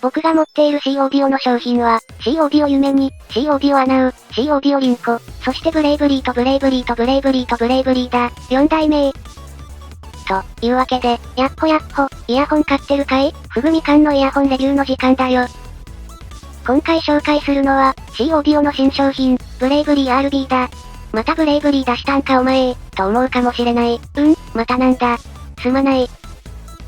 僕が持っている C オーディオの商品は、C オーディオ夢に、C オーディオアナウ、C オーディオリンコ、そしてブレイブリーとブレイブリーとブレイブリーとブレイブリーだ。4代目。というわけで、やっほやっほ、イヤホン買ってるかい？ふぐみかんのイヤホンレビューの時間だよ。今回紹介するのは、C オーディオの新商品、ブレイブリー RB だ。またブレイブリー出したんかお前、と思うかもしれない。またなんだ。すまない。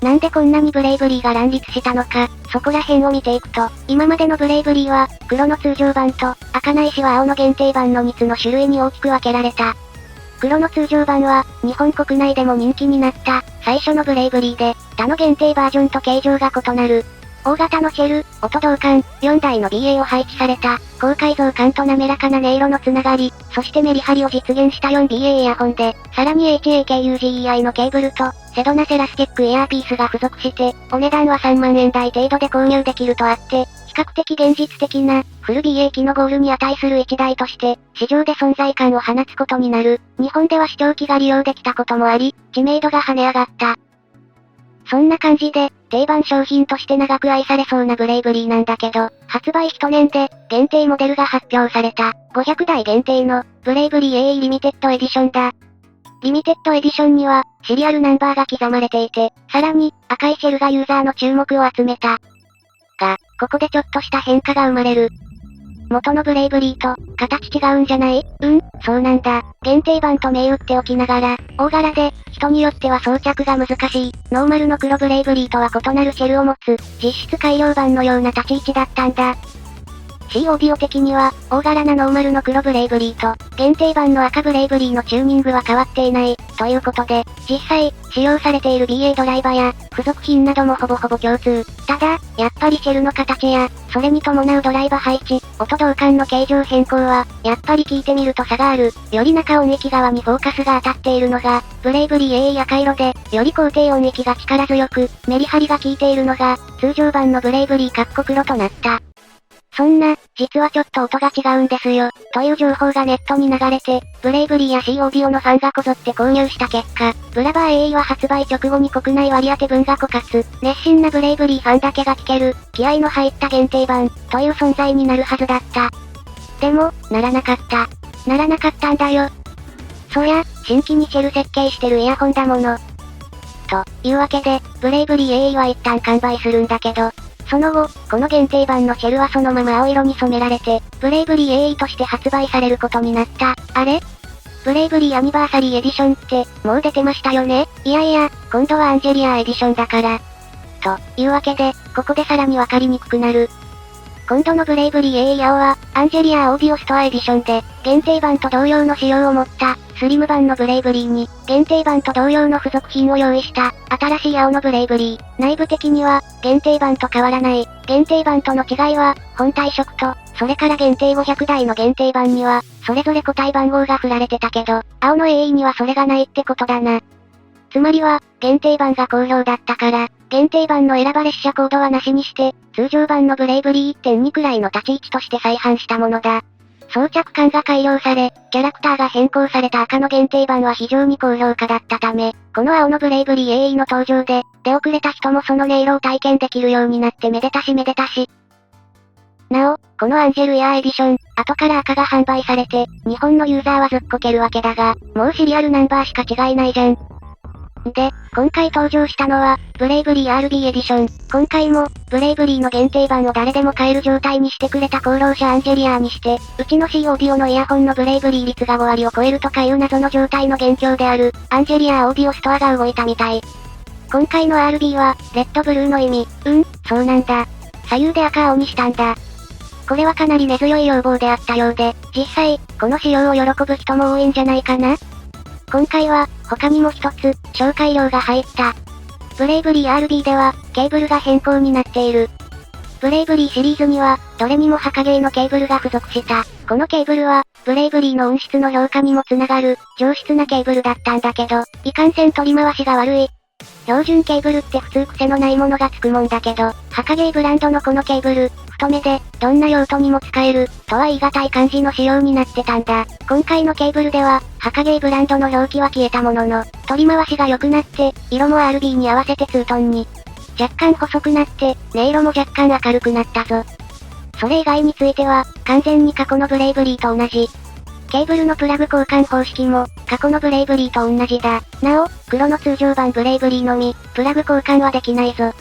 なんでこんなにブレイブリーが乱立したのか、そこら辺を見ていくと、今までのブレイブリーは、黒の通常版と、赤ないしは青の限定版の2つの種類に大きく分けられた。黒の通常版は、日本国内でも人気になった、最初のブレイブリーで、他の限定バージョンと形状が異なる。大型のシェル、音導管、4台の BA を配置された、高解像感と滑らかな音色のつながり、そしてメリハリを実現した 4BA イヤホンで、さらに HAKUGEI のケーブルと、セドナセラステックイヤーピースが付属して、お値段は3万円台程度で購入できるとあって、比較的現実的な、フル BA 機のゴールに値する1台として、市場で存在感を放つことになる。日本では視聴器が利用できたこともあり、知名度が跳ね上がった。そんな感じで、定番商品として長く愛されそうなブレイブリーなんだけど、発売1年で、限定モデルが発表された、500台限定の、ブレイブリー AE リミテッドエディションだ。リミテッドエディションには、シリアルナンバーが刻まれていて、さらに、赤いシェルがユーザーの注目を集めた。が、ここでちょっとした変化が生まれる。元のブレイブリーと、形違うんじゃない？そうなんだ。限定版と銘打っておきながら、大柄で、人によっては装着が難しい、ノーマルの黒ブレイブリーとは異なるシェルを持つ、実質改良版のような立ち位置だったんだ。C オーディオ的には、大柄なノーマルの黒ブレイブリーと、限定版の赤ブレイブリーのチューニングは変わっていない、ということで、実際、使用されている BA ドライバや、付属品などもほぼほぼ共通。ただ、やっぱりシェルの形や、それに伴うドライバ配置、音導管の形状変更は、やっぱり聞いてみると差がある。より中音域側にフォーカスが当たっているのが、ブレイブリー AE 赤色で、より高低音域が力強く、メリハリが効いているのが、通常版のブレイブリー黒となった。そんな、実はちょっと音が違うんですよ、という情報がネットに流れて、ブレイブリーや C オーディオのファンがこぞって購入した結果、ブラバー AE は発売直後に国内割り当て分が枯渇、熱心なブレイブリーファンだけが聞ける、気合の入った限定版、という存在になるはずだった。でも、ならなかった。ならなかったんだよ。そりゃ、新規にシェル設計してるイヤホンだもの。というわけで、ブレイブリー AE は一旦完売するんだけど、その後、この限定版のシェルはそのまま青色に染められて、ブレイブリー AE として発売されることになった。あれ？ブレイブリーアニバーサリーエディションって、もう出てましたよね？いやいや、今度はアンジェリアエディションだから。というわけで、ここでさらにわかりにくくなる。今度のブレイブリー AE 青は、アンジェリアオーディオストアエディションで、限定版と同様の仕様を持った、スリム版のブレイブリーに、限定版と同様の付属品を用意した、新しい青のブレイブリー。内部的には、限定版と変わらない。限定版との違いは、本体色と、それから限定500台の限定版には、それぞれ個体番号が振られてたけど、青の AE にはそれがないってことだな。つまりは、限定版が好評だったから、限定版の選ばれ試写コードはなしにして、通常版のブレイブリー 1.2 くらいの立ち位置として再販したものだ。装着感が改良され、キャラクターが変更された赤の限定版は非常に高評価だったため、この青のブレイブリー AE の登場で、出遅れた人もその音色を体験できるようになってめでたしめでたし。なお、このアンジェルエアーエディション、後から赤が販売されて、日本のユーザーはずっこけるわけだが、もうシリアルナンバーしか違いないじゃん。で、今回登場したのは、ブレイブリー RB エディション。今回も、ブレイブリーの限定版を誰でも買える状態にしてくれた功労者アンジェリアーにして、うちの C オーディオのイヤホンのブレイブリー率が5割を超えるとかいう謎の状態の元凶である、アンジェリアーオーディオストアが動いたみたい。今回の RB は、レッドブルーの意味。そうなんだ。左右で赤青にしたんだ。これはかなり根強い要望であったようで、実際、この仕様を喜ぶ人も多いんじゃないかな？今回は、他にも一つ、紹介料が入った。ブレイブリー RB では、ケーブルが変更になっている。ブレイブリーシリーズには、どれにもハカゲーのケーブルが付属した。このケーブルは、ブレイブリーの音質の評価にもつながる、上質なケーブルだったんだけど、いかんせん取り回しが悪い。標準ケーブルって普通癖のないものがつくもんだけど、ハカゲーブランドのこのケーブル、太めで、どんな用途にも使える、とは言い難い感じの仕様になってたんだ。今回のケーブルでは、ハカゲーブランドの表記は消えたものの、取り回しが良くなって、色も RB に合わせてツートンに。若干細くなって、音色も若干明るくなったぞ。それ以外については、完全に過去のブレイブリーと同じ。ケーブルのプラグ交換方式も、過去のブレイブリーと同じだ。なお、黒の通常版ブレイブリーのみ、プラグ交換はできないぞ。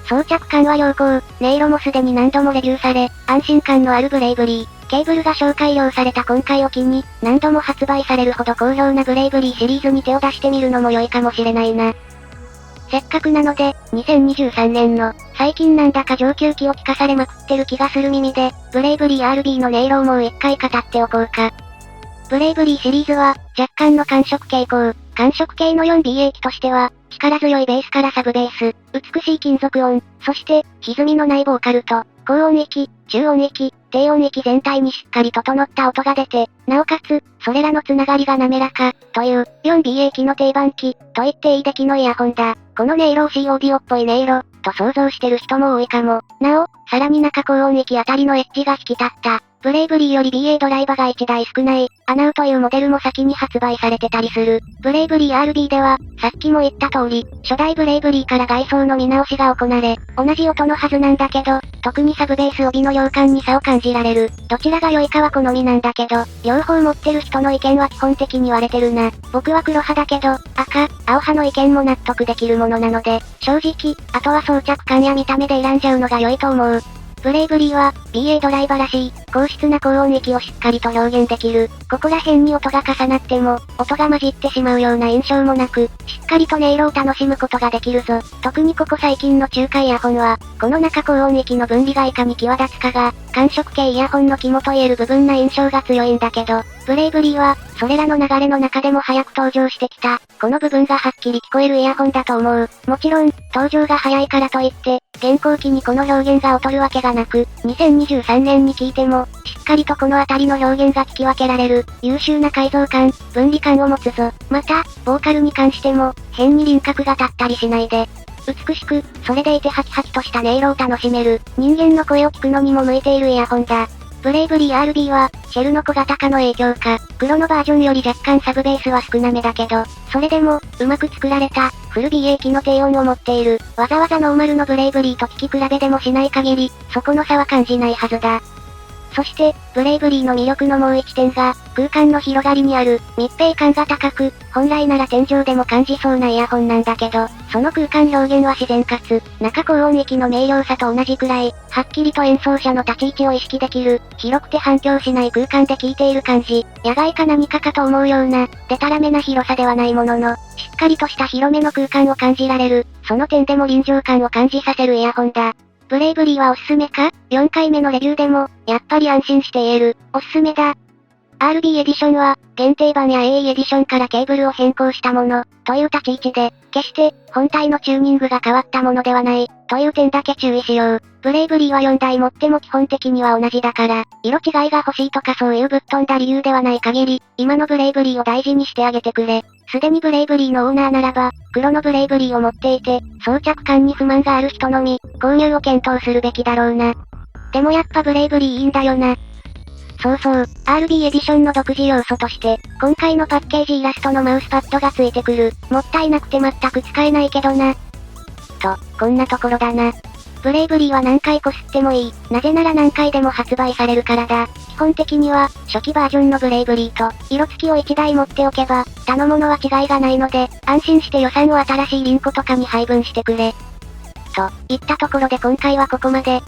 装着感は良好、音色もすでに何度もレビューされ、安心感のあるブレイブリー。ケーブルが紹介料された今回を機に、何度も発売されるほど好評なブレイブリーシリーズに手を出してみるのも良いかもしれないな。せっかくなので、2023年の、最近なんだか上級機を聞かされまくってる気がする耳で、ブレイブリー RB の音色をもう一回語っておこうか。ブレイブリーシリーズは、若干の感触傾向。感触系の 4BA 機としては、力強いベースからサブベース、美しい金属音、そして、歪みのないボーカルと、高音域、中音域、低音域全体にしっかり整った音が出て、なおかつ、それらのつながりが滑らか、という、4BA 機の定番機、と言っていい出来のイヤホンだ。この音色を C オーディオっぽい音色、と想像してる人も多いかも。なお、さらに中高音域あたりのエッジが引き立った。ブレイブリーより BA ドライバが1台少ない、アナウというモデルも先に発売されてたりする。ブレイブリー RB では、さっきも言った通り、初代ブレイブリーから外装の見直しが行われ、同じ音のはずなんだけど、特にサブベース帯の量感に差を感じられる。どちらが良いかは好みなんだけど、両方持ってる人の意見は基本的に割れてるな。僕は黒派だけど、赤、青派の意見も納得できるものなので、正直、あとは装着感や見た目で選んじゃうのが良いと思う。ブレイブリーは、BA ドライバらしい、高質な高音域をしっかりと表現できる。ここら辺に音が重なっても、音が混じってしまうような印象もなく、しっかりと音色を楽しむことができるぞ。特にここ最近の中華イヤホンは、この中高音域の分離がいかに際立つかが、感触系イヤホンの肝と言える部分な印象が強いんだけど、ブレイブリーは、それらの流れの中でも早く登場してきた、この部分がはっきり聞こえるイヤホンだと思う。もちろん、登場が早いからといって、現行機にこの表現が劣るわけがなく、2023年に聞いても、しっかりとこのあたりの表現が聞き分けられる、優秀な改造感、分離感を持つぞ。また、ボーカルに関しても、変に輪郭が立ったりしないで、美しく、それでいてハキハキとした音色を楽しめる、人間の声を聞くのにも向いているイヤホンだ。ブレイブリー RB は、シェルの小型化の影響か、黒のバージョンより若干サブベースは少なめだけど、それでも、うまく作られた、フル BA 機の低音を持っている、わざわざノーマルのブレイブリーと聞き比べでもしない限り、そこの差は感じないはずだ。そして、ブレイブリーの魅力のもう一点が、空間の広がりにある、密閉感が高く、本来なら天井でも感じそうなイヤホンなんだけど、その空間表現は自然かつ、中高音域の明瞭さと同じくらい、はっきりと演奏者の立ち位置を意識できる、広くて反響しない空間で聴いている感じ、野外か何かかと思うような、でたらめな広さではないものの、しっかりとした広めの空間を感じられる、その点でも臨場感を感じさせるイヤホンだ。ブレイブリーはおすすめか ?4 回目のレビューでも、やっぱり安心して言える、おすすめだ。RB エディションは、限定版や AE エディションからケーブルを変更したもの、という立ち位置で、決して、本体のチューニングが変わったものではない、という点だけ注意しよう。ブレイブリーは4台持っても基本的には同じだから、色違いが欲しいとかそういうぶっ飛んだ理由ではない限り、今のブレイブリーを大事にしてあげてくれ。すでにブレイブリーのオーナーならば、黒のブレイブリーを持っていて、装着感に不満がある人のみ、購入を検討するべきだろうな。でもやっぱブレイブリーいいんだよな。そうそう、RB エディションの独自要素として、今回のパッケージイラストのマウスパッドがついてくる。もったいなくて全く使えないけどな。と、こんなところだな。ブレイブリーは何回こすってもいい。なぜなら何回でも発売されるからだ。基本的には、初期バージョンのブレイブリーと、色付きを1台持っておけば、他のものは違いがないので、安心して予算を新しいリンコとかに配分してくれ。といったところで今回はここまで。